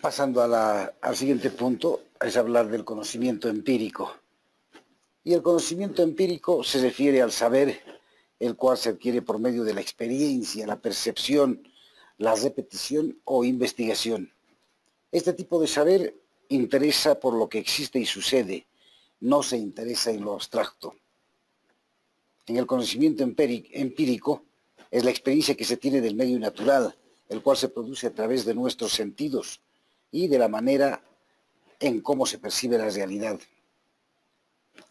Pasando al siguiente punto, es hablar del conocimiento empírico. Y el conocimiento empírico se refiere al saber, el cual se adquiere por medio de la experiencia, la percepción, la repetición o investigación. Este tipo de saber interesa por lo que existe y sucede, no se interesa en lo abstracto. En el conocimiento empírico es la experiencia que se tiene del medio natural, el cual se produce a través de nuestros sentidos y de la manera en cómo se percibe la realidad.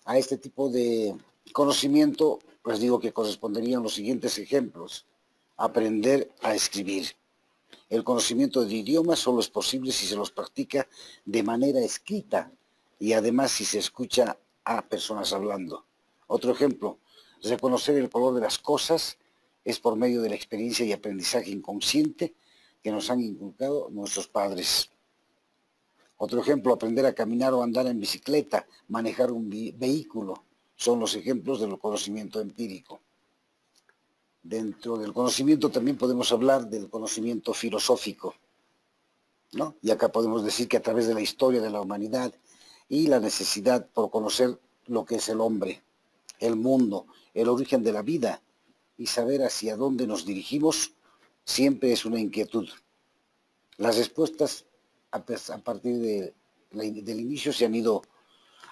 A este tipo de conocimiento les digo que corresponderían los siguientes ejemplos. Aprender a escribir. El conocimiento de idiomas solo es posible si se los practica de manera escrita y además si se escucha a personas hablando. Otro ejemplo, reconocer el color de las cosas es por medio de la experiencia y aprendizaje inconsciente que nos han inculcado nuestros padres. Otro ejemplo, aprender a caminar o andar en bicicleta, manejar un vehículo, son los ejemplos del conocimiento empírico. Dentro del conocimiento también podemos hablar del conocimiento filosófico, ¿no? Y acá podemos decir que a través de la historia de la humanidad y la necesidad por conocer lo que es el hombre, el mundo, el origen de la vida y saber hacia dónde nos dirigimos, siempre es una inquietud. Las respuestas a partir del inicio se han ido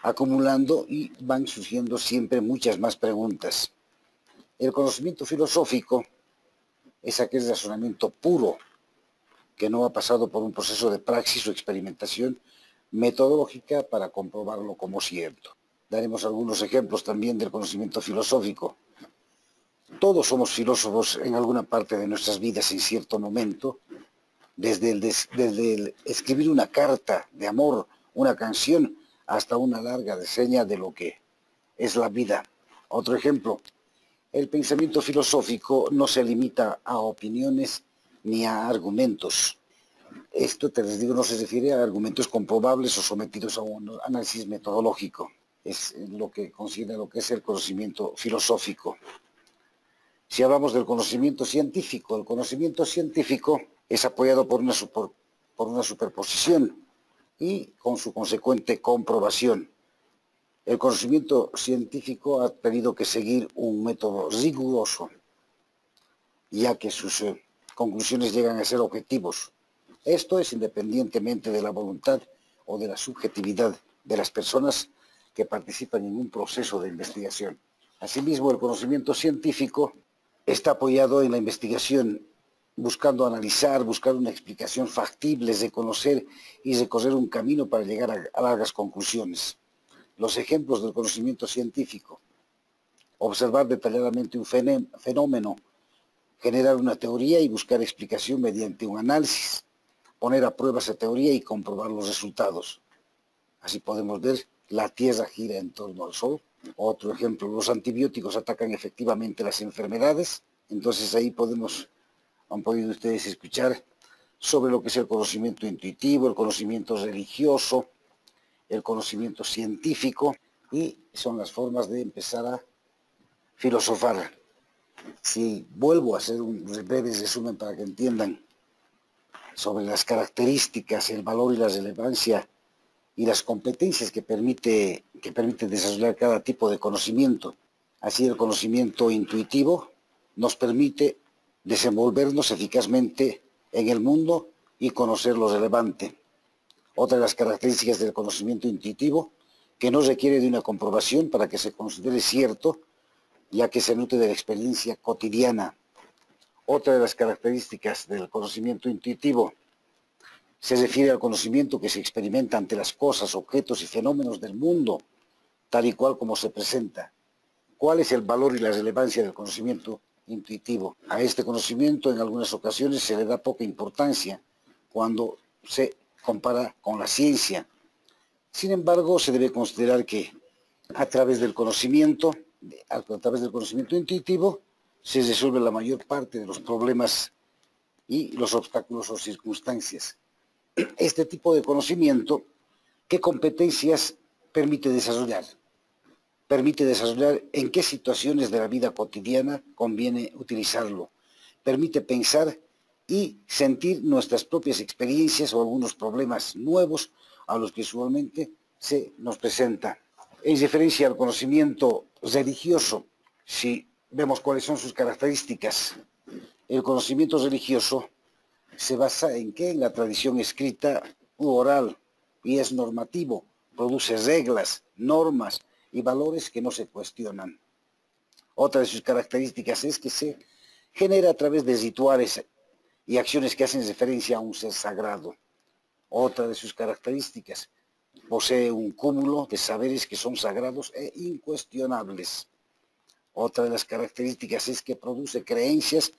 acumulando y van surgiendo siempre muchas más preguntas. El conocimiento filosófico es aquel razonamiento puro que no ha pasado por un proceso de praxis o experimentación metodológica para comprobarlo como cierto. Daremos algunos ejemplos también del conocimiento filosófico. Todos somos filósofos en alguna parte de nuestras vidas en cierto momento, desde el escribir una carta de amor, una canción, hasta una larga reseña de lo que es la vida. Otro ejemplo, el pensamiento filosófico no se limita a opiniones ni a argumentos. Esto, te les digo, no se refiere a argumentos comprobables o sometidos a un análisis metodológico. Es lo que considera lo que es el conocimiento filosófico. Si hablamos del conocimiento científico, el conocimiento científico es apoyado por una superposición y con su consecuente comprobación. El conocimiento científico ha tenido que seguir un método riguroso, ya que sus conclusiones llegan a ser objetivos. Esto es independientemente de la voluntad o de la subjetividad de las personas que participan en un proceso de investigación. Asimismo, el conocimiento científico está apoyado en la investigación, buscando analizar, buscar una explicación factible, reconocer y recorrer un camino para llegar a largas conclusiones. Los ejemplos del conocimiento científico: observar detalladamente un fenómeno, generar una teoría y buscar explicación mediante un análisis, poner a prueba esa teoría y comprobar los resultados. Así podemos ver, la Tierra gira en torno al Sol. Otro ejemplo, los antibióticos atacan efectivamente las enfermedades. Entonces ahí han podido ustedes escuchar sobre lo que es el conocimiento intuitivo, el conocimiento religioso, el conocimiento científico, y son las formas de empezar a filosofar. Si vuelvo a hacer un breve resumen para que entiendan sobre las características, el valor y la relevancia y las competencias que permite desarrollar cada tipo de conocimiento. Así, el conocimiento intuitivo nos permite desenvolvernos eficazmente en el mundo y conocer lo relevante. Otra de las características del conocimiento intuitivo, que no requiere de una comprobación para que se considere cierto, ya que se nutre de la experiencia cotidiana. Otra de las características del conocimiento intuitivo se refiere al conocimiento que se experimenta ante las cosas, objetos y fenómenos del mundo, tal y cual como se presenta. ¿Cuál es el valor y la relevancia del conocimiento intuitivo? A este conocimiento en algunas ocasiones se le da poca importancia cuando se compara con la ciencia. Sin embargo, se debe considerar que a través del conocimiento intuitivo se resuelve la mayor parte de los problemas y los obstáculos o circunstancias. Este tipo de conocimiento, ¿qué competencias permite desarrollar? Permite desarrollar en qué situaciones de la vida cotidiana conviene utilizarlo. Permite pensar y sentir nuestras propias experiencias o algunos problemas nuevos a los que usualmente se nos presenta. En referencia al conocimiento religioso, si vemos cuáles son sus características, el conocimiento religioso se basa en qué? En la tradición escrita u oral, y es normativo, produce reglas, normas y valores que no se cuestionan. Otra de sus características es que se genera a través de rituales y acciones que hacen referencia a un ser sagrado. Otra de sus características, posee un cúmulo de saberes que son sagrados e incuestionables. Otra de las características es que produce creencias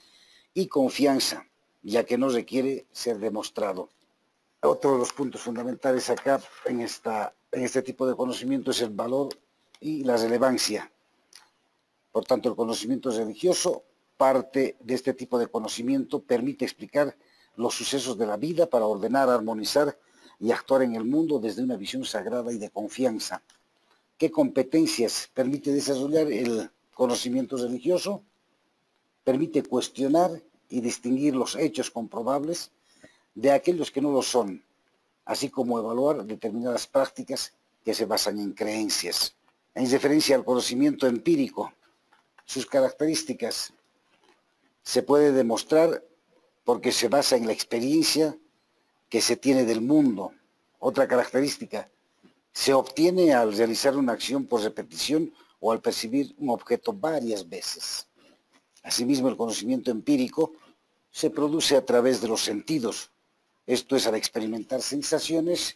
y confianza, ya que no requiere ser demostrado. Otro de los puntos fundamentales acá en este tipo de conocimiento es el valor y la relevancia. Por tanto, el conocimiento religioso parte de este tipo de conocimiento, permite explicar los sucesos de la vida para ordenar, armonizar y actuar en el mundo desde una visión sagrada y de confianza. ¿Qué competencias permite desarrollar el conocimiento religioso? Permite cuestionar y distinguir los hechos comprobables de aquellos que no lo son, así como evaluar determinadas prácticas que se basan en creencias. En referencia al conocimiento empírico, sus características se puede demostrar porque se basa en la experiencia que se tiene del mundo. Otra característica, se obtiene al realizar una acción por repetición o al percibir un objeto varias veces. Asimismo, el conocimiento empírico se produce a través de los sentidos, esto es al experimentar sensaciones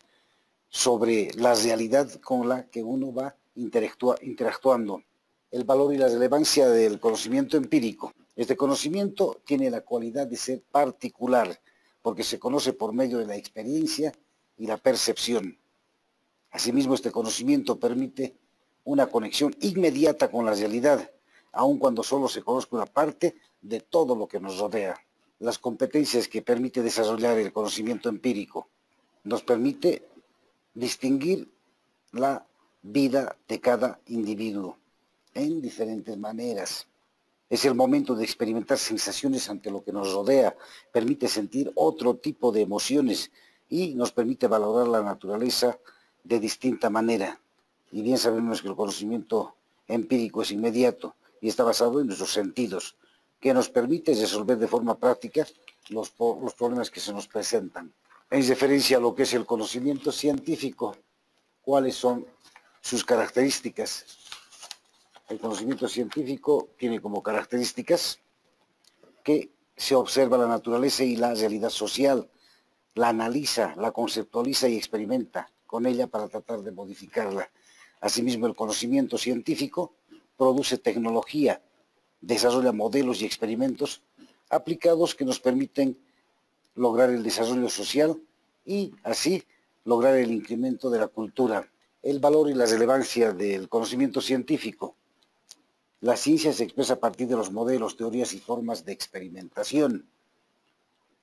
sobre la realidad con la que uno va interactuando. El valor y la relevancia del conocimiento empírico. Este conocimiento tiene la cualidad de ser particular, porque se conoce por medio de la experiencia y la percepción. Asimismo, este conocimiento permite una conexión inmediata con la realidad, aun cuando solo se conozca una parte de todo lo que nos rodea. Las competencias que permite desarrollar el conocimiento empírico nos permite distinguir la vida de cada individuo en diferentes maneras. Es el momento de experimentar sensaciones ante lo que nos rodea, permite sentir otro tipo de emociones y nos permite valorar la naturaleza de distinta manera. Y bien sabemos que el conocimiento empírico es inmediato y está basado en nuestros sentidos, que nos permite resolver de forma práctica los problemas que se nos presentan. En referencia a lo que es el conocimiento científico, ¿cuáles son sus características? El conocimiento científico tiene como características que se observa la naturaleza y la realidad social, la analiza, la conceptualiza y experimenta con ella para tratar de modificarla. Asimismo, el conocimiento científico produce tecnología, desarrolla modelos y experimentos aplicados que nos permiten lograr el desarrollo social y así lograr el incremento de la cultura. El valor y la relevancia del conocimiento científico. La ciencia se expresa a partir de los modelos, teorías y formas de experimentación.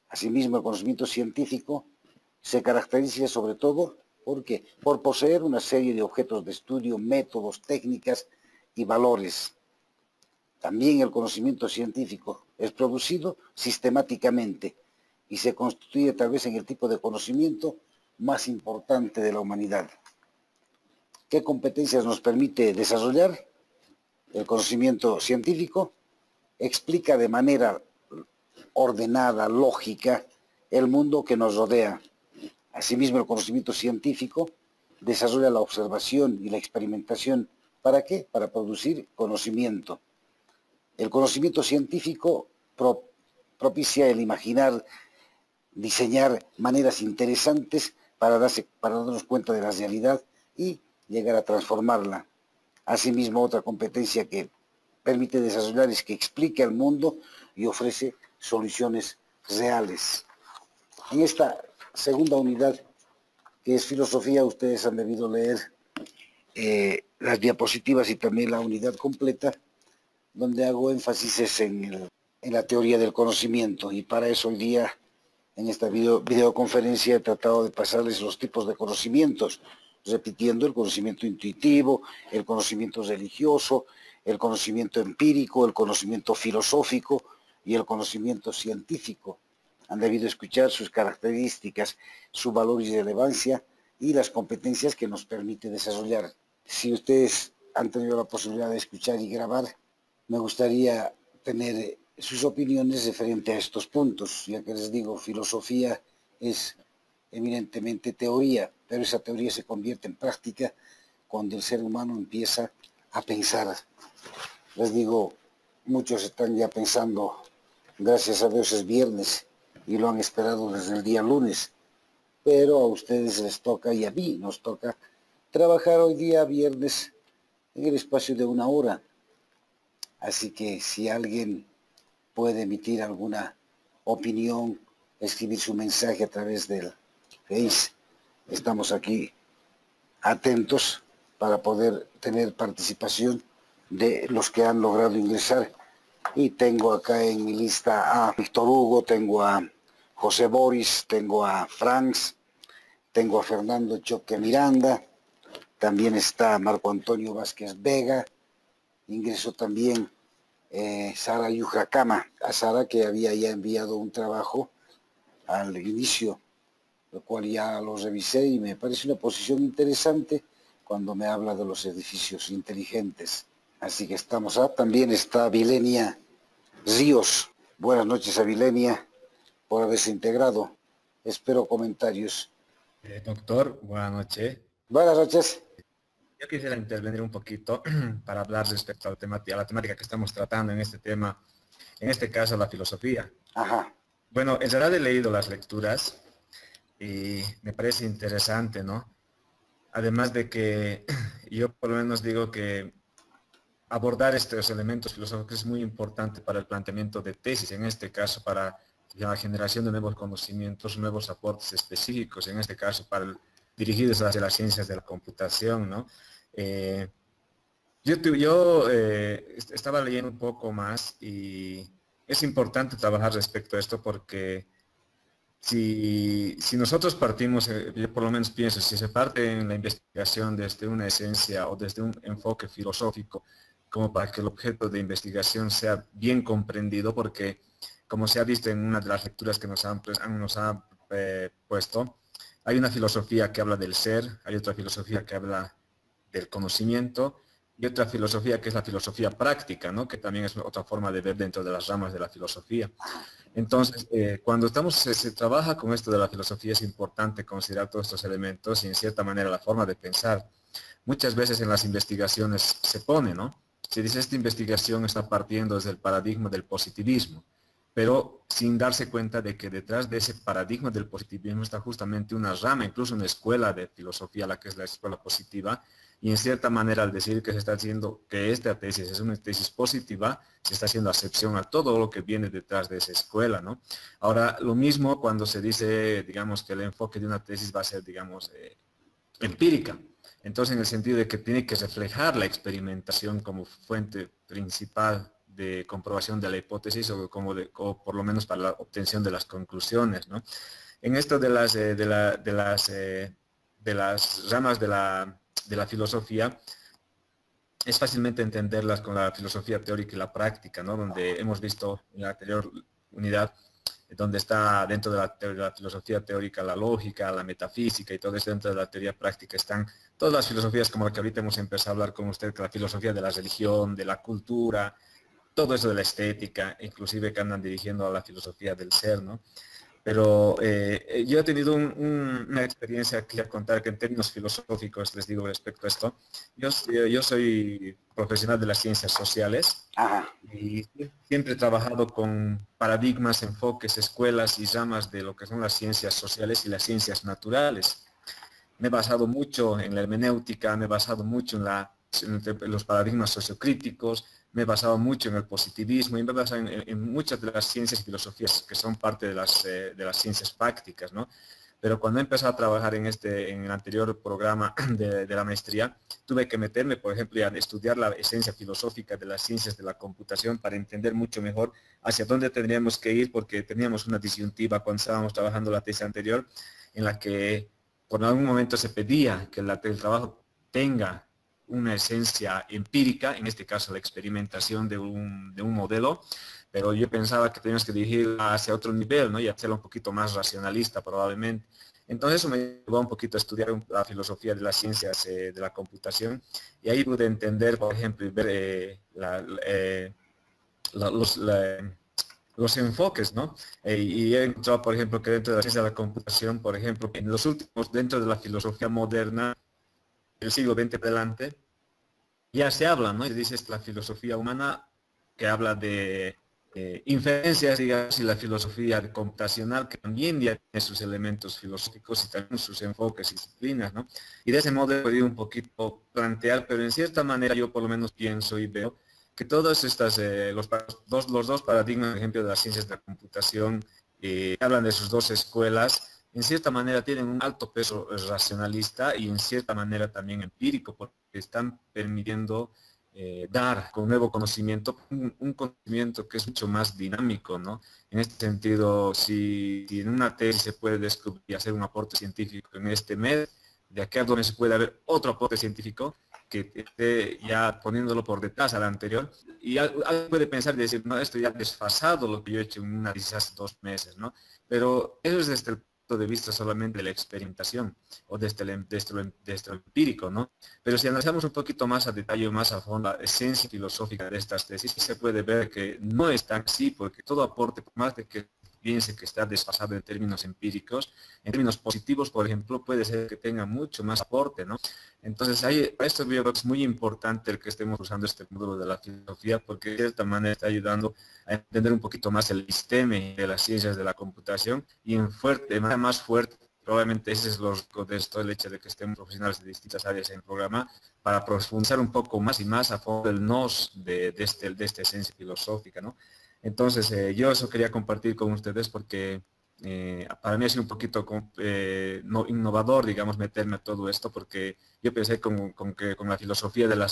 Asimismo, el conocimiento científico se caracteriza sobre todo por poseer una serie de objetos de estudio, métodos, técnicas y valores. También el conocimiento científico es producido sistemáticamente y se constituye tal vez en el tipo de conocimiento más importante de la humanidad. ¿Qué competencias nos permite desarrollar? El conocimiento científico explica de manera ordenada, lógica, el mundo que nos rodea. Asimismo, el conocimiento científico desarrolla la observación y la experimentación. ¿Para qué? Para producir conocimiento. El conocimiento científico propicia el imaginar, diseñar maneras interesantes para darnos cuenta de la realidad y llegar a transformarla. Asimismo, otra competencia que permite desarrollar es que explique al mundo y ofrece soluciones reales. En esta segunda unidad, que es filosofía, ustedes han debido leer las diapositivas y también la unidad completa, donde hago énfasis en la teoría del conocimiento, y para eso hoy día en esta videoconferencia he tratado de pasarles los tipos de conocimientos, repitiendo el conocimiento intuitivo, el conocimiento religioso, el conocimiento empírico, el conocimiento filosófico y el conocimiento científico. Han debido escuchar sus características, su valor y relevancia y las competencias que nos permite desarrollar. Si ustedes han tenido la posibilidad de escuchar y grabar, me gustaría tener sus opiniones referente a estos puntos, ya que les digo, filosofía es eminentemente teoría, pero esa teoría se convierte en práctica cuando el ser humano empieza a pensar. Les digo, muchos están ya pensando, gracias a Dios es viernes y lo han esperado desde el día lunes, pero a ustedes les toca y a mí nos toca trabajar hoy día viernes en el espacio de 1 hora. Así que si alguien puede emitir alguna opinión, escribir su mensaje a través del Face, estamos aquí atentos para poder tener participación de los que han logrado ingresar. Y tengo acá en mi lista a Víctor Hugo, tengo a José Boris, tengo a Franz, tengo a Fernando Choque Miranda, también está Marco Antonio Vázquez Vega, ingresó también Sara Yujacama, a Sara que había ya enviado un trabajo al inicio, lo cual ya lo revisé y me parece una posición interesante cuando me habla de los edificios inteligentes. Así que estamos también está Vilenia Ríos. Buenas noches a Vilenia por haberse integrado. Espero comentarios. Doctor, buenas noches. Buenas noches. Yo quisiera intervenir un poquito para hablar respecto a la temática que estamos tratando en este tema, en este caso la filosofía. Ajá. Bueno, en realidad he leído las lecturas y me parece interesante, ¿no? Además de que yo por lo menos digo que abordar estos elementos filosóficos es muy importante para el planteamiento de tesis, en este caso para la generación de nuevos conocimientos, nuevos aportes específicos, en este caso dirigidos hacia las ciencias de la computación, ¿no? Estaba leyendo un poco más y es importante trabajar respecto a esto porque si nosotros partimos, yo por lo menos pienso, si se parte en la investigación desde una esencia o desde un enfoque filosófico, como para que el objeto de investigación sea bien comprendido, porque como se ha visto en una de las lecturas que nos han puesto, hay una filosofía que habla del ser, hay otra filosofía que habla del conocimiento, y otra filosofía que es la filosofía práctica, ¿no? Que también es otra forma de ver dentro de las ramas de la filosofía. Entonces, cuando se trabaja con esto de la filosofía es importante considerar todos estos elementos y en cierta manera la forma de pensar. Muchas veces en las investigaciones se pone, ¿no? Se dice esta investigación está partiendo desde el paradigma del positivismo, pero sin darse cuenta de que detrás de ese paradigma del positivismo está justamente una rama, incluso una escuela de filosofía, la que es la escuela positiva, y en cierta manera al decir que se está haciendo que esta tesis es una tesis positiva, se está haciendo acepción a todo lo que viene detrás de esa escuela, ¿no? Ahora, lo mismo cuando se dice, digamos, que el enfoque de una tesis va a ser, digamos, empírica. Entonces, en el sentido de que tiene que reflejar la experimentación como fuente principal de comprobación de la hipótesis o por lo menos para la obtención de las conclusiones, ¿no? En esto de las ramas de la filosofía, es fácilmente entenderlas con la filosofía teórica y la práctica, ¿no? Donde hemos visto en la anterior unidad, donde está dentro de la filosofía teórica la lógica, la metafísica y todo eso dentro de la teoría práctica están todas las filosofías como la que ahorita hemos empezado a hablar con usted, que la filosofía de la religión, de la cultura, todo eso de la estética, inclusive que andan dirigiendo a la filosofía del ser, ¿no? Pero yo he tenido una experiencia que contar que en términos filosóficos, les digo respecto a esto, yo soy profesional de las ciencias sociales. Ajá. Y siempre he trabajado con paradigmas, enfoques, escuelas y ramas de lo que son las ciencias sociales y las ciencias naturales. Me he basado mucho en la hermenéutica, me he basado mucho en los paradigmas sociocríticos, me he basado mucho en el positivismo y me he basado en muchas de las ciencias y filosofías que son parte de las ciencias prácticas, ¿no? Pero cuando he empezado a trabajar en el anterior programa de la maestría, tuve que meterme, por ejemplo, a estudiar la esencia filosófica de las ciencias de la computación para entender mucho mejor hacia dónde tendríamos que ir, porque teníamos una disyuntiva cuando estábamos trabajando la tesis anterior, en la que por algún momento se pedía que el trabajo tenga una esencia empírica, en este caso la experimentación de un modelo, pero yo pensaba que teníamos que dirigirla hacia otro nivel, ¿no? Y hacerla un poquito más racionalista probablemente. Entonces eso me llevó un poquito a estudiar la filosofía de las ciencias de la computación, y ahí pude entender, por ejemplo, y ver la- los, la- los enfoques, ¿no? Y he encontrado, por ejemplo, que dentro de la ciencia de la computación, por ejemplo, que en los últimos, dentro de la filosofía moderna, del siglo XX adelante, ya se habla, ¿no? Y dice la filosofía humana, que habla de inferencias, digamos, y la filosofía computacional, que también ya tiene sus elementos filosóficos y también sus enfoques y disciplinas, ¿no? Y de ese modo he podido un poquito plantear, pero en cierta manera yo por lo menos pienso y veo que todas estas, los dos paradigmas, por ejemplo, de las ciencias de la computación, hablan de sus dos escuelas, en cierta manera tienen un alto peso racionalista y en cierta manera también empírico, porque están permitiendo dar con nuevo conocimiento, un conocimiento que es mucho más dinámico, ¿no? En este sentido, si en una tesis se puede descubrir y hacer un aporte científico en este mes, de aquí a donde se puede haber otro aporte científico que esté ya poniéndolo por detrás al anterior, y alguien puede pensar y decir, no, esto ya ha desfasado lo que yo he hecho en una tesis hace 2 meses, ¿no? Pero eso es desde el punto de vista solamente de la experimentación o desde lo empírico, ¿no? Pero si analizamos un poquito más a detalle, más a fondo, la esencia filosófica de estas tesis, se puede ver que no es tan así, porque todo aporte, por más de que piense que está desfasado en términos empíricos, en términos positivos, por ejemplo, puede ser que tenga mucho más aporte, ¿no? Entonces, esto yo creo que es muy importante el que estemos usando este módulo de la filosofía, porque de cierta manera está ayudando a entender un poquito más el sistema de las ciencias de la computación, y de manera más fuerte, probablemente ese es lo de esto, el hecho de que estemos profesionales de distintas áreas en el programa, para profundizar un poco más y más a fondo el nos de esta esencia filosófica, ¿no? Entonces, yo eso quería compartir con ustedes porque para mí ha sido un poquito innovador, digamos, meterme a todo esto, porque yo pensé que con la filosofía de la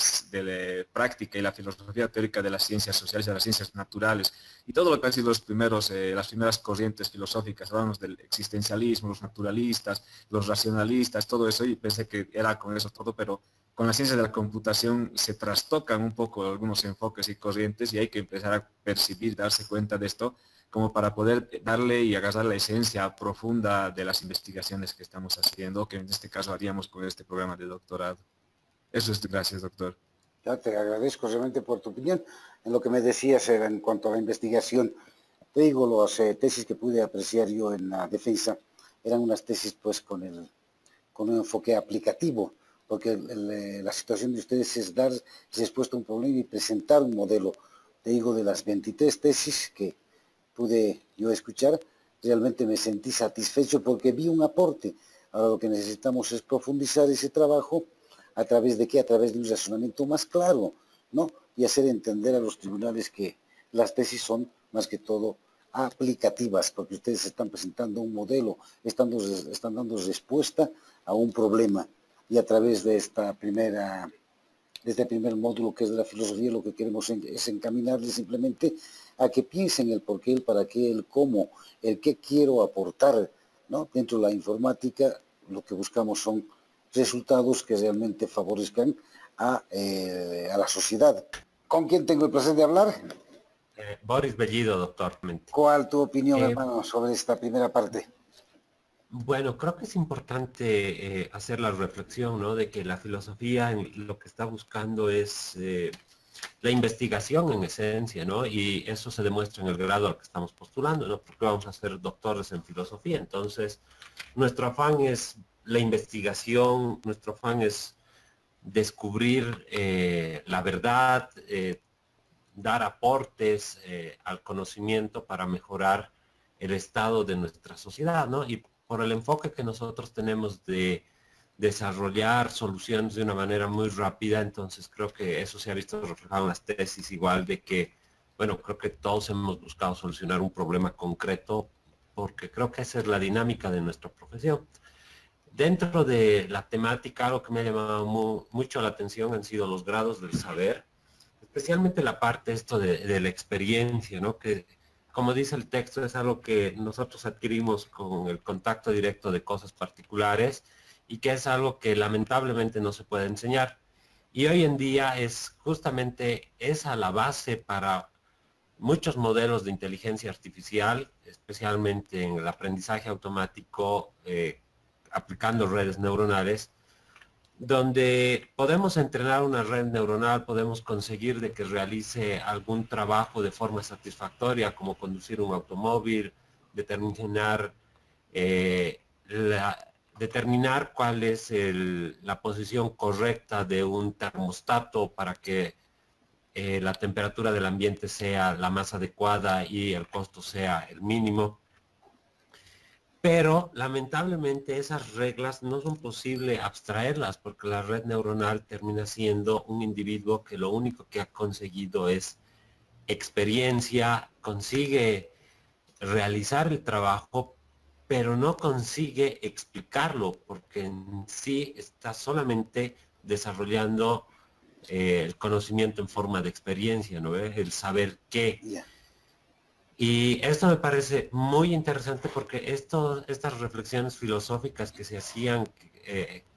práctica y la filosofía teórica de las ciencias sociales, de las ciencias naturales, y todo lo que han sido las primeras corrientes filosóficas, hablamos del existencialismo, los naturalistas, los racionalistas, todo eso, y pensé que era con eso todo, pero con la ciencia de la computación se trastocan un poco algunos enfoques y corrientes, y hay que empezar a percibir, darse cuenta de esto, como para poder darle y agarrar la esencia profunda de las investigaciones que estamos haciendo, que en este caso haríamos con este programa de doctorado. Eso es, gracias, doctor. Ya te agradezco realmente por tu opinión. En lo que me decías en cuanto a la investigación, te digo, las tesis que pude apreciar yo en la defensa eran unas tesis pues con un enfoque aplicativo, porque la situación de ustedes es expuesto a un problema y presentar un modelo. Te digo, de las 23 tesis que pude yo escuchar, realmente me sentí satisfecho porque vi un aporte. Ahora lo que necesitamos es profundizar ese trabajo a través de qué, a través de un razonamiento más claro, ¿no? Y hacer entender a los tribunales que las tesis son más que todo aplicativas, porque ustedes están presentando un modelo, están dando respuesta a un problema, y a través de este primer módulo, que es de la filosofía, lo que queremos es encaminarles simplemente a que piensen el por qué, el para qué, el cómo, el qué quiero aportar, ¿no? Dentro de la informática lo que buscamos son resultados que realmente favorezcan a la sociedad. ¿Con quién tengo el placer de hablar? Boris Bellido, doctor. ¿Cuál tu opinión, hermano, sobre esta primera parte? Bueno, creo que es importante hacer la reflexión, ¿no? De que la filosofía lo que está buscando es la investigación en esencia, ¿no? Y eso se demuestra en el grado al que estamos postulando, ¿no? Porque vamos a ser doctores en filosofía. Entonces, nuestro afán es la investigación, nuestro afán es descubrir la verdad, dar aportes al conocimiento para mejorar el estado de nuestra sociedad, ¿no? Y por el enfoque que nosotros tenemos de desarrollar soluciones de una manera muy rápida, entonces creo que eso se ha visto reflejado en las tesis, igual de que, bueno, creo que todos hemos buscado solucionar un problema concreto, porque creo que esa es la dinámica de nuestra profesión. Dentro de la temática, algo que me ha llamado mucho la atención han sido los grados del saber, especialmente la parte esto de la experiencia, ¿no? Que, como dice el texto, es algo que nosotros adquirimos con el contacto directo de cosas particulares y que es algo que lamentablemente no se puede enseñar. Y hoy en día es justamente esa la base para muchos modelos de inteligencia artificial, especialmente en el aprendizaje automático, aplicando redes neuronales, donde podemos entrenar una red neuronal, podemos conseguir de que realice algún trabajo de forma satisfactoria, como conducir un automóvil, determinar, determinar cuál es la posición correcta de un termostato para que la temperatura del ambiente sea la más adecuada y el costo sea el mínimo. Pero lamentablemente esas reglas no son posible abstraerlas porque la red neuronal termina siendo un individuo que lo único que ha conseguido es experiencia, consigue realizar el trabajo, pero no consigue explicarlo porque en sí está solamente desarrollando el conocimiento en forma de experiencia, ¿no? El saber qué. Yeah. Y esto me parece muy interesante porque estas reflexiones filosóficas que se hacían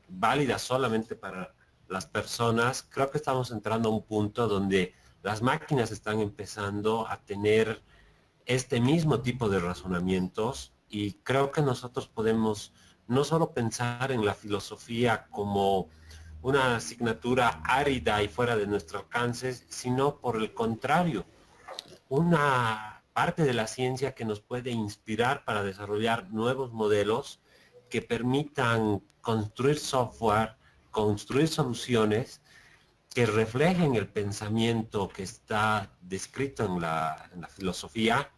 válidas solamente para las personas, creo que estamos entrando a un punto donde las máquinas están empezando a tener este mismo tipo de razonamientos y creo que nosotros podemos no solo pensar en la filosofía como una asignatura árida y fuera de nuestro alcance, sino por el contrario, una parte de la ciencia que nos puede inspirar para desarrollar nuevos modelos que permitan construir software, construir soluciones que reflejen el pensamiento que está descrito en la filosofía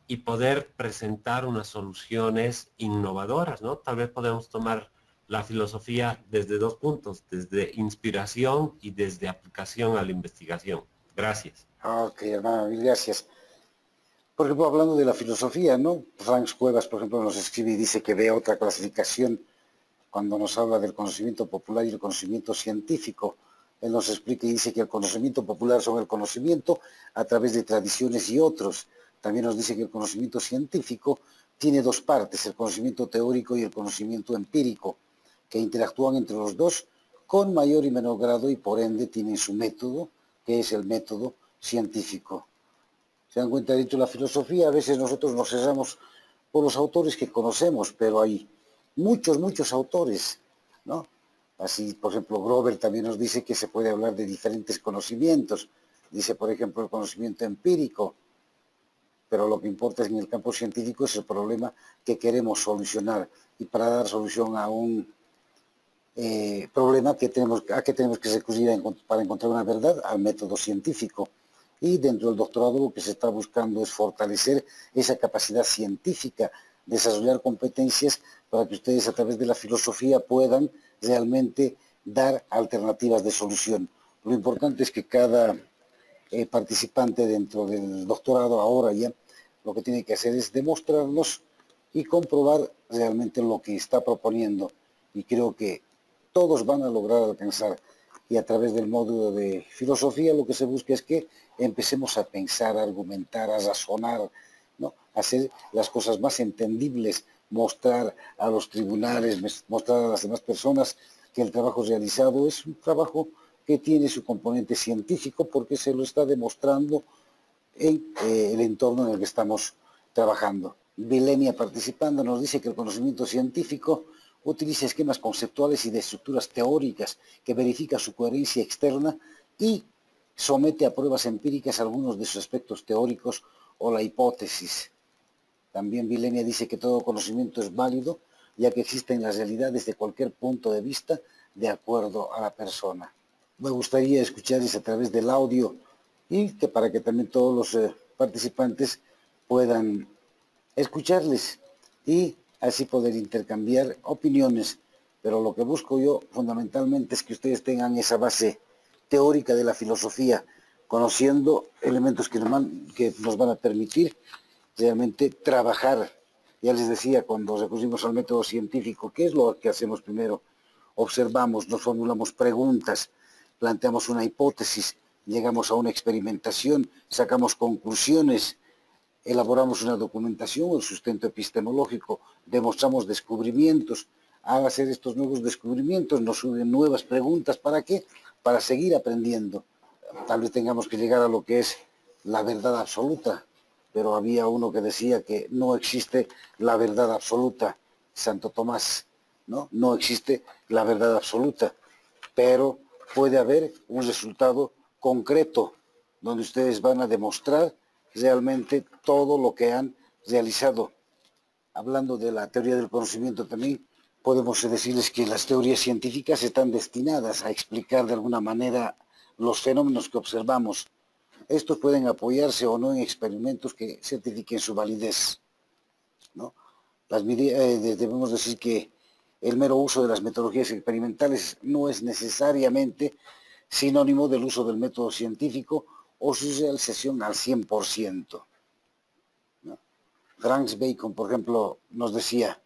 y poder presentar unas soluciones innovadoras, ¿no? Tal vez podemos tomar la filosofía desde dos puntos, desde inspiración y desde aplicación a la investigación. Gracias. Ok, hermano, mil gracias. Por ejemplo, hablando de la filosofía, ¿no? Frank Cuevas, por ejemplo, nos escribe y dice que ve otra clasificación cuando nos habla del conocimiento popular y el conocimiento científico. Él nos explica y dice que el conocimiento popular son el conocimiento a través de tradiciones y otros. También nos dice que el conocimiento científico tiene dos partes, el conocimiento teórico y el conocimiento empírico, que interactúan entre los dos con mayor y menor grado y por ende tienen su método, que es el método científico. Se dan cuenta, dentro de la filosofía, a veces nosotros nos cerramos por los autores que conocemos, pero hay muchos autores, ¿no? Así, por ejemplo, Grover también nos dice que se puede hablar de diferentes conocimientos. Dice, por ejemplo, el conocimiento empírico, pero lo que importa en el campo científico es el problema que queremos solucionar. Y para dar solución a un problema, ¿a qué tenemos que recurrir para encontrar una verdad? Al método científico. Y dentro del doctorado lo que se está buscando es fortalecer esa capacidad científica, desarrollar competencias para que ustedes a través de la filosofía puedan realmente dar alternativas de solución. Lo importante es que cada participante dentro del doctorado ahora ya lo que tiene que hacer es demostrarnos y comprobar realmente lo que está proponiendo. Y creo que todos van a lograr alcanzar. Y a través del módulo de filosofía lo que se busca es que empecemos a pensar, a argumentar, a razonar, ¿no? Hacer las cosas más entendibles, mostrar a los tribunales, mostrar a las demás personas que el trabajo realizado es un trabajo que tiene su componente científico porque se lo está demostrando en el entorno en el que estamos trabajando. Vilenia, participando, nos dice que el conocimiento científico utiliza esquemas conceptuales y de estructuras teóricas que verifica su coherencia externa y somete a pruebas empíricas algunos de sus aspectos teóricos o la hipótesis. También Vilenia dice que todo conocimiento es válido, ya que existen las realidades de cualquier punto de vista de acuerdo a la persona. Me gustaría escucharles a través del audio y que para que también todos los participantes puedan escucharles y así poder intercambiar opiniones. Pero lo que busco yo fundamentalmente es que ustedes tengan esa base teórica de la filosofía, conociendo elementos que nos van a permitir realmente trabajar. Ya les decía, cuando recurrimos al método científico, ¿qué es lo que hacemos primero? Observamos, nos formulamos preguntas, planteamos una hipótesis, llegamos a una experimentación, sacamos conclusiones, elaboramos una documentación, el sustento epistemológico, demostramos descubrimientos. Al hacer estos nuevos descubrimientos nos surgen nuevas preguntas. ¿Para qué? Para seguir aprendiendo. Tal vez tengamos que llegar a lo que es la verdad absoluta, pero había uno que decía que no existe la verdad absoluta, Santo Tomás, ¿no? No existe la verdad absoluta, pero puede haber un resultado concreto donde ustedes van a demostrar realmente todo lo que han realizado. Hablando de la teoría del conocimiento también, podemos decirles que las teorías científicas están destinadas a explicar de alguna manera los fenómenos que observamos. Estos pueden apoyarse o no en experimentos que certifiquen su validez, ¿no? Debemos decir que el mero uso de las metodologías experimentales no es necesariamente sinónimo del uso del método científico o su realización al 100%. ¿No? Francis Bacon, por ejemplo, nos decía,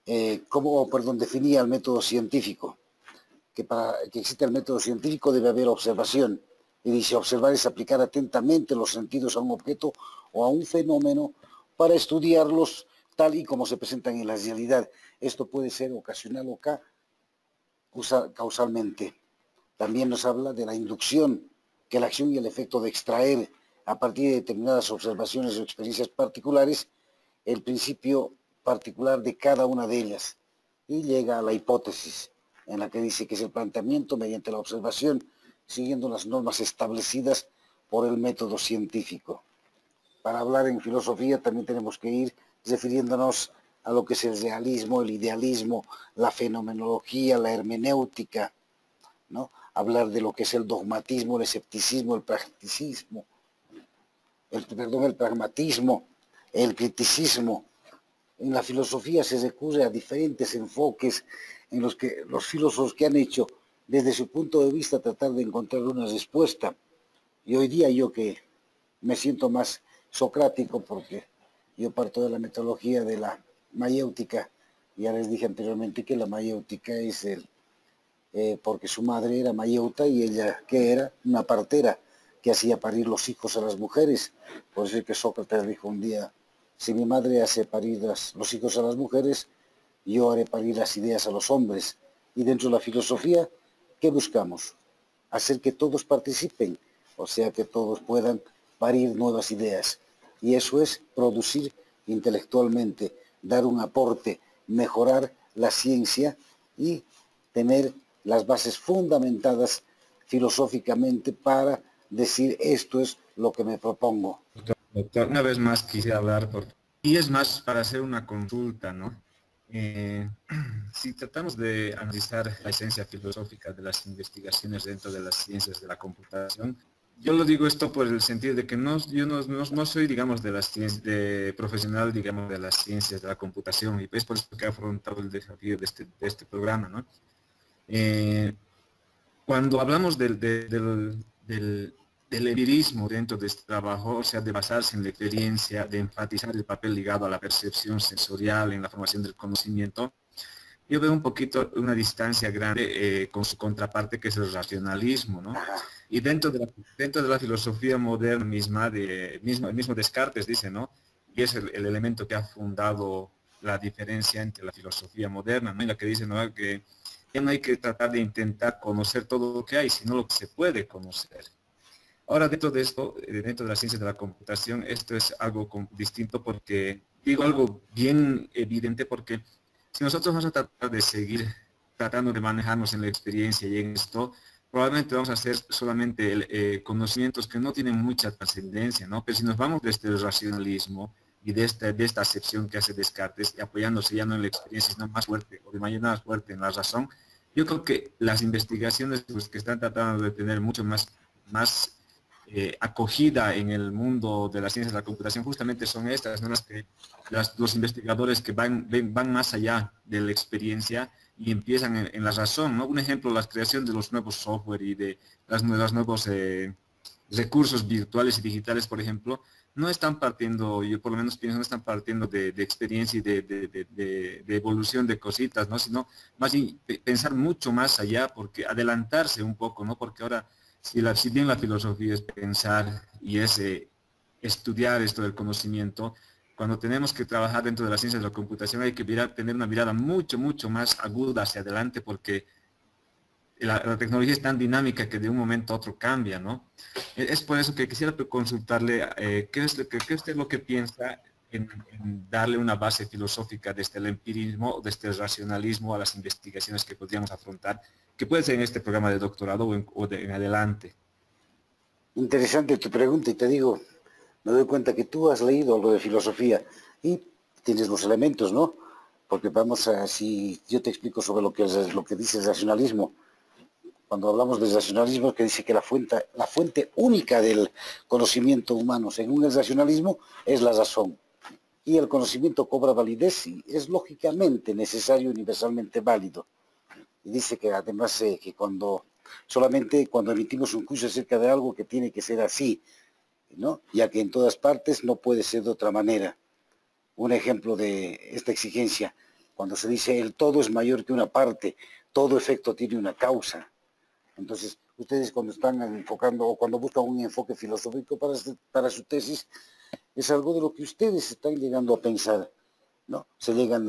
definía el método científico, que para que exista el método científico debe haber observación. Y dice, observar es aplicar atentamente los sentidos a un objeto o a un fenómeno para estudiarlos tal y como se presentan en la realidad. Esto puede ser ocasional o causalmente. También nos habla de la inducción, que la acción y el efecto de extraer a partir de determinadas observaciones o experiencias particulares el principio particular de cada una de ellas. Y llega a la hipótesis, en la que dice que es el planteamiento mediante la observación, siguiendo las normas establecidas por el método científico. Para hablar en filosofía también tenemos que ir refiriéndonos a lo que es el realismo, el idealismo, la fenomenología, la hermenéutica, ¿no? Hablar de lo que es el dogmatismo, el escepticismo, el pragmatismo, el criticismo. En la filosofía se recurre a diferentes enfoques en los que los filósofos que han hecho desde su punto de vista tratar de encontrar una respuesta. Y hoy día yo que me siento más socrático porque yo parto de la metodología de la mayéutica. Ya les dije anteriormente que la mayéutica es porque su madre era mayeuta y ella, ¿qué era? Una partera que hacía parir los hijos a las mujeres. Por eso es que Sócrates dijo un día, si mi madre hace parir los hijos a las mujeres, yo haré parir las ideas a los hombres. Y dentro de la filosofía, ¿qué buscamos? Hacer que todos participen, o sea, que todos puedan parir nuevas ideas. Y eso es producir intelectualmente, dar un aporte, mejorar la ciencia y tener las bases fundamentadas filosóficamente para decir esto es lo que me propongo. Doctor, una vez más quisiera hablar, y es más para hacer una consulta, ¿no? Si tratamos de analizar la esencia filosófica de las investigaciones dentro de las ciencias de la computación, yo lo digo esto por el sentido de que yo no soy, digamos, profesional, digamos, de las ciencias de la computación, y es por eso que he afrontado el desafío de este programa, ¿no? Cuando hablamos del empirismo dentro de este trabajo, o sea, de basarse en la experiencia, de enfatizar el papel ligado a la percepción sensorial en la formación del conocimiento, yo veo un poquito una distancia grande con su contraparte, que es el racionalismo, ¿no? Y dentro de la filosofía moderna misma, el mismo Descartes dice, ¿no? Y es el elemento que ha fundado la diferencia entre la filosofía moderna, ¿no? Y la que dice, ¿no? Que ya no hay que tratar de intentar conocer todo lo que hay, sino lo que se puede conocer. Ahora, dentro de esto, dentro de las ciencias de la computación, esto es algo distinto porque, digo algo bien evidente, porque si nosotros vamos a tratar de seguir tratando de manejarnos en la experiencia y en esto, probablemente vamos a hacer solamente conocimientos que no tienen mucha trascendencia, ¿no? Pero si nos vamos desde el racionalismo y de esta acepción que hace Descartes, y apoyándose ya no en la experiencia, sino más fuerte, o de manera más fuerte en la razón, yo creo que las investigaciones pues, que están tratando de tener mucho más acogida en el mundo de las ciencias de la computación justamente son estas, ¿no? Los investigadores que van más allá de la experiencia y empiezan en la razón, ¿no? Un ejemplo, la creación de los nuevos software y de los nuevos recursos virtuales y digitales, por ejemplo, no están partiendo, yo por lo menos pienso, no están partiendo de experiencia y de evolución de cositas, ¿no? Sino más bien pensar mucho más allá, porque adelantarse un poco, ¿no? Porque ahora, si bien la filosofía es pensar y es estudiar esto del conocimiento, cuando tenemos que trabajar dentro de las ciencias de la computación hay que tener una mirada mucho más aguda hacia adelante, porque la tecnología es tan dinámica que de un momento a otro cambia, ¿no? Es por eso que quisiera consultarle qué usted lo que piensa en darle una base filosófica desde el empirismo o desde el racionalismo a las investigaciones que podríamos afrontar, que puede ser en este programa de doctorado o en adelante. Interesante tu pregunta y te digo, me doy cuenta que tú has leído algo de filosofía y tienes los elementos, ¿no? Porque vamos a, si yo te explico sobre lo que dice el racionalismo, cuando hablamos del racionalismo, que dice que la fuente única del conocimiento humano, según el racionalismo, es la razón. Y el conocimiento cobra validez y es lógicamente necesario, universalmente válido. Y dice que además que solamente cuando emitimos un juicio acerca de algo que tiene que ser así, ¿no? Ya que en todas partes no puede ser de otra manera. Un ejemplo de esta exigencia, cuando se dice el todo es mayor que una parte, todo efecto tiene una causa. Entonces, ustedes cuando están enfocando o cuando buscan un enfoque filosófico para su tesis, es algo de lo que ustedes están llegando a pensar, ¿no? Se llegan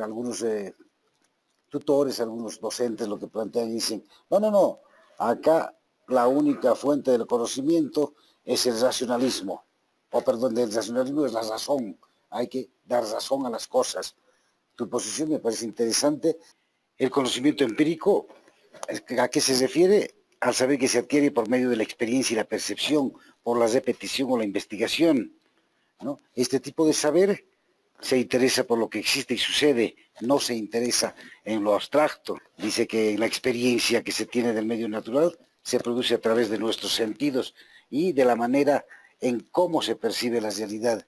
algunos tutores, algunos docentes lo que plantean y dicen, no, acá la única fuente del conocimiento es el racionalismo, o perdón, del racionalismo es la razón, hay que dar razón a las cosas. Tu posición me parece interesante. El conocimiento empírico, ¿a qué se refiere? Al saber que se adquiere por medio de la experiencia y la percepción, por la repetición o la investigación, ¿no? Este tipo de saber se interesa por lo que existe y sucede, no se interesa en lo abstracto. Dice que la experiencia que se tiene del medio natural se produce a través de nuestros sentidos y de la manera en cómo se percibe la realidad.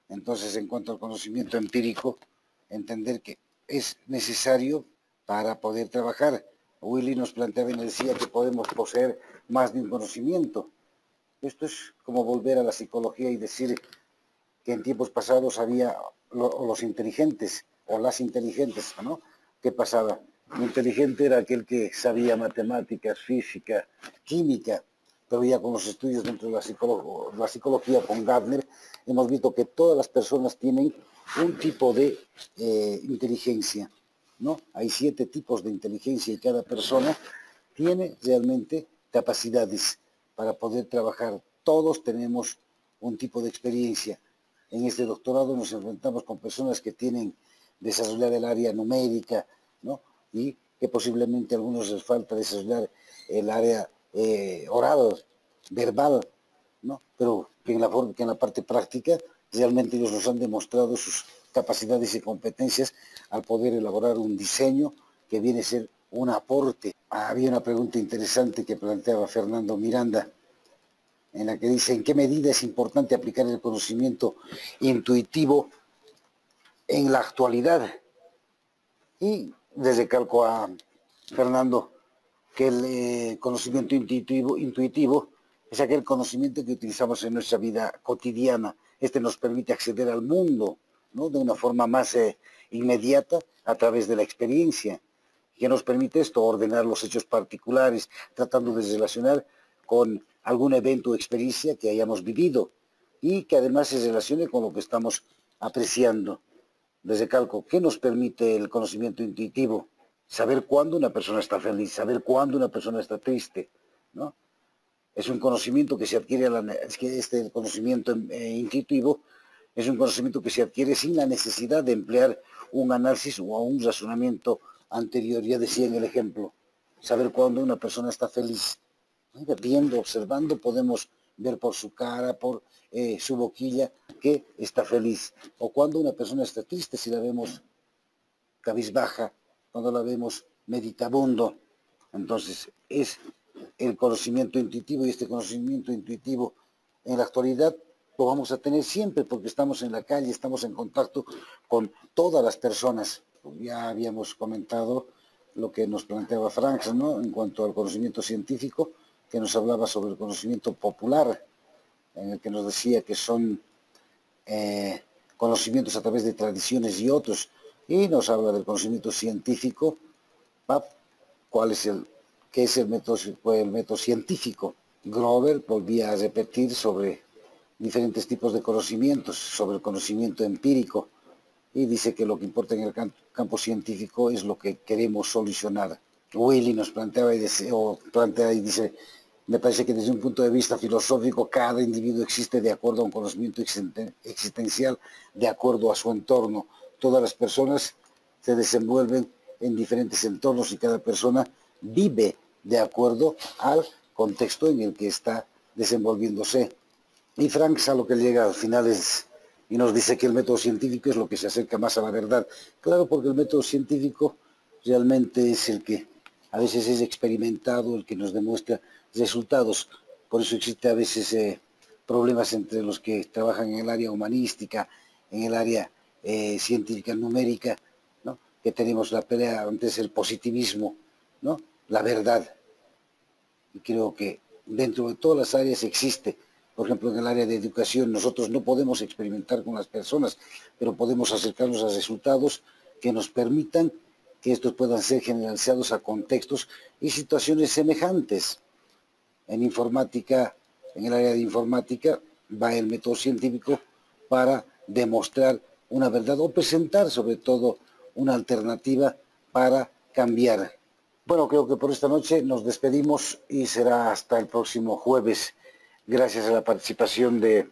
Entonces, en cuanto al conocimiento empírico, entender que es necesario para poder trabajar. Willy nos planteaba y nos decía que podemos poseer más de un conocimiento. Esto es como volver a la psicología y decir que en tiempos pasados había los inteligentes o las inteligentes, ¿no? ¿Qué pasaba? Lo inteligente era aquel que sabía matemáticas, física, química, pero ya con los estudios dentro de la psicología con Gardner, hemos visto que todas las personas tienen un tipo de inteligencia, ¿no? Hay 7 tipos de inteligencia y cada persona tiene realmente capacidades para poder trabajar. Todos tenemos un tipo de experiencia. En este doctorado nos enfrentamos con personas que tienen desarrollar el área numérica, ¿no? Y que posiblemente a algunos les falta desarrollar el área oral, verbal, ¿no? Pero que en la parte práctica realmente ellos nos han demostrado sus capacidades y competencias al poder elaborar un diseño que viene a ser un aporte. Había una pregunta interesante que planteaba Fernando Miranda, en la que dice, ¿en qué medida es importante aplicar el conocimiento intuitivo en la actualidad? Y les recalco a Fernando que el conocimiento intuitivo es aquel conocimiento que utilizamos en nuestra vida cotidiana. Este nos permite acceder al mundo, ¿no? De una forma más inmediata a través de la experiencia. ¿Qué nos permite esto? Ordenar los hechos particulares, tratando de relacionar con algún evento o experiencia que hayamos vivido y que además se relacione con lo que estamos apreciando. Les recalco, ¿qué nos permite el conocimiento intuitivo? Saber cuándo una persona está feliz, saber cuándo una persona está triste, ¿no? Es un conocimiento que se adquiere, este conocimiento intuitivo es un conocimiento que se adquiere sin la necesidad de emplear un análisis o un razonamiento anterior. Ya decía en el ejemplo, saber cuándo una persona está feliz. Viendo, observando, podemos ver por su cara, por su boquilla, que está feliz. O cuando una persona está triste, si la vemos cabizbaja, cuando la vemos meditabundo. Entonces, es el conocimiento intuitivo, y este conocimiento intuitivo en la actualidad lo vamos a tener siempre porque estamos en la calle, estamos en contacto con todas las personas. Ya habíamos comentado lo que nos planteaba Franks, ¿no? En cuanto al conocimiento científico, que nos hablaba sobre el conocimiento popular, en el que nos decía que son conocimientos a través de tradiciones y otros, y nos habla del conocimiento científico. ¿Qué es el método científico? Grover volvía a repetir sobre diferentes tipos de conocimientos, sobre el conocimiento empírico, y dice que lo que importa en el campo científico es lo que queremos solucionar. Willy nos planteaba plantea y dice, me parece que desde un punto de vista filosófico cada individuo existe de acuerdo a un conocimiento existencial, de acuerdo a su entorno. Todas las personas se desenvuelven en diferentes entornos y cada persona vive de acuerdo al contexto en el que está desenvolviéndose. Y Frank a lo que llega al final y nos dice que el método científico es lo que se acerca más a la verdad. Claro, porque el método científico realmente es el que a veces es experimentado, el que nos demuestra resultados. Por eso existe a veces problemas entre los que trabajan en el área humanística, en el área científica numérica, ¿no? Que tenemos la pelea antes el positivismo, ¿no? La verdad. Y creo que dentro de todas las áreas existe. Por ejemplo, en el área de educación nosotros no podemos experimentar con las personas, pero podemos acercarnos a resultados que nos permitan que estos puedan ser generalizados a contextos y situaciones semejantes. En informática, en el área de informática, va el método científico para demostrar una verdad o presentar sobre todo una alternativa para cambiar. Bueno, creo que por esta noche nos despedimos y será hasta el próximo jueves. Gracias a la participación de